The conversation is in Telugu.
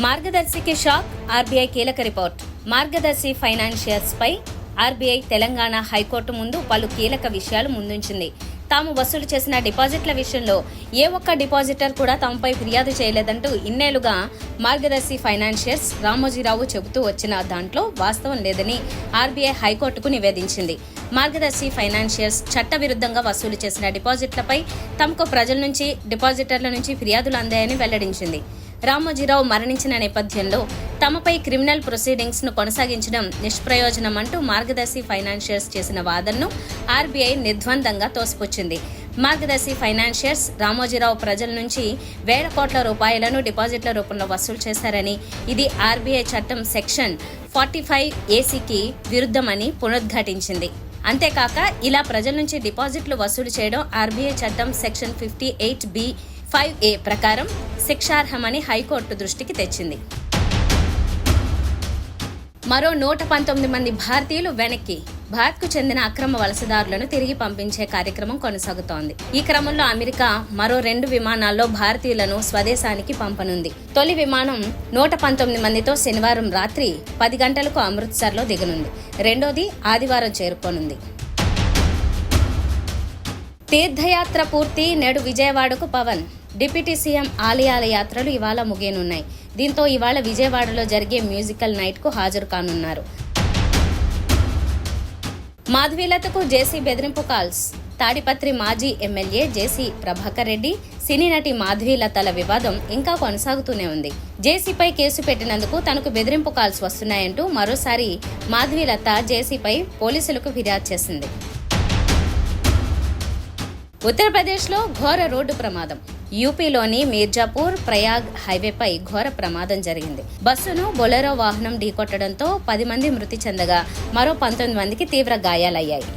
మార్గదర్శికి షాక్, ఆర్బీఐ కీలక రిపోర్ట్. మార్గదర్శి ఫైనాన్షియర్స్ పై ఆర్బీఐ తెలంగాణ హైకోర్టు ముందు పలు కీలక విషయాలు ముందుంచింది. తాము వసూలు చేసిన డిపాజిట్ల విషయంలో ఏ ఒక్క డిపాజిటర్ కూడా తమపై ఫిర్యాదు చేయలేదంటూ ఇన్నేళ్లుగా మార్గదర్శి ఫైనాన్షియర్స్ రామోజీరావు చెబుతూ వచ్చిన దాంట్లో వాస్తవం లేదని ఆర్బీఐ హైకోర్టుకు నివేదించింది. మార్గదర్శి ఫైనాన్షియర్స్ చట్టవిరుద్ధంగా వసూలు చేసిన డిపాజిట్లపై తమకు ప్రజల నుంచి, డిపాజిటర్ల నుంచి ఫిర్యాదులు అందాయని వెల్లడించింది. రామోజీరావు మరణించిన నేపథ్యంలో తమపై క్రిమినల్ ప్రొసీడింగ్స్ ను కొనసాగించడం నిష్ప్రయోజనం అంటూ మార్గదర్శి ఫైనాన్షియర్స్ చేసిన వాదనను ఆర్బీఐ నిర్ద్వందంగా తోసిపుచ్చింది. మార్గదర్శి ఫైనాన్షియర్స్ రామోజీరావు ప్రజల నుంచి వేల కోట్ల రూపాయలను డిపాజిట్ల రూపంలో వసూలు చేశారని, ఇది ఆర్బీఐ చట్టం సెక్షన్ 45AC విరుద్ధమని పునరుద్ఘాటించింది. అంతేకాక ఇలా ప్రజల నుంచి డిపాజిట్లు వసూలు చేయడం ఆర్బీఐ చట్టం సెక్షన్ 58B(5)(a) ప్రకారం శిక్షార్హమని హైకోర్టు దృష్టికి తెచ్చింది. మరో 119 మంది భారతీయులు వెనక్కి. భారత్కు చెందిన అక్రమ వలసదారులను తిరిగి పంపించే కార్యక్రమం కొనసాగుతోంది. ఈ క్రమంలో అమెరికా మరో 2 విమానాల్లో భారతీయులను స్వదేశానికి పంపనుంది. తొలి విమానం 119 మందితో శనివారం రాత్రి 10 గంటలకు అమృత్సర్లో దిగనుంది. రెండోది ఆదివారం చేరుకోనుంది. తీర్థయాత్ర పూర్తి, నేడు విజయవాడకు పవన్. డిప్యూటీ సీఎం ఆలయాల యాత్రలు ఇవాళ ముగియనున్నాయి. దీంతో ఇవాళ విజయవాడలో జరిగే మ్యూజికల్ నైట్కు హాజరు కానున్నారు. మాధవీలతకు జేసీ బెదిరింపు కాల్స్. తాడిపత్రి మాజీ ఎమ్మెల్యే జేసీ ప్రభాకర్ రెడ్డి, సినీ నటి మాధవీలతల వివాదం ఇంకా కొనసాగుతూనే ఉంది. జేసీపై కేసు పెట్టినందుకు తనకు బెదిరింపు కాల్స్ వస్తున్నాయంటూ మరోసారి మాధవీలత జేసీపై పోలీసులకు ఫిర్యాదు చేసింది. ఉత్తరప్రదేశ్లో ఘోర రోడ్డు ప్రమాదం. యూపీలోని మీర్జాపూర్ ప్రయాగ్ హైవేపై ఘోర ప్రమాదం జరిగింది. బస్సును బొలెరో వాహనం ఢీకొట్టడంతో 10 మంది మృతి చెందగా మరో 19 మందికి తీవ్ర గాయాలయ్యాయి.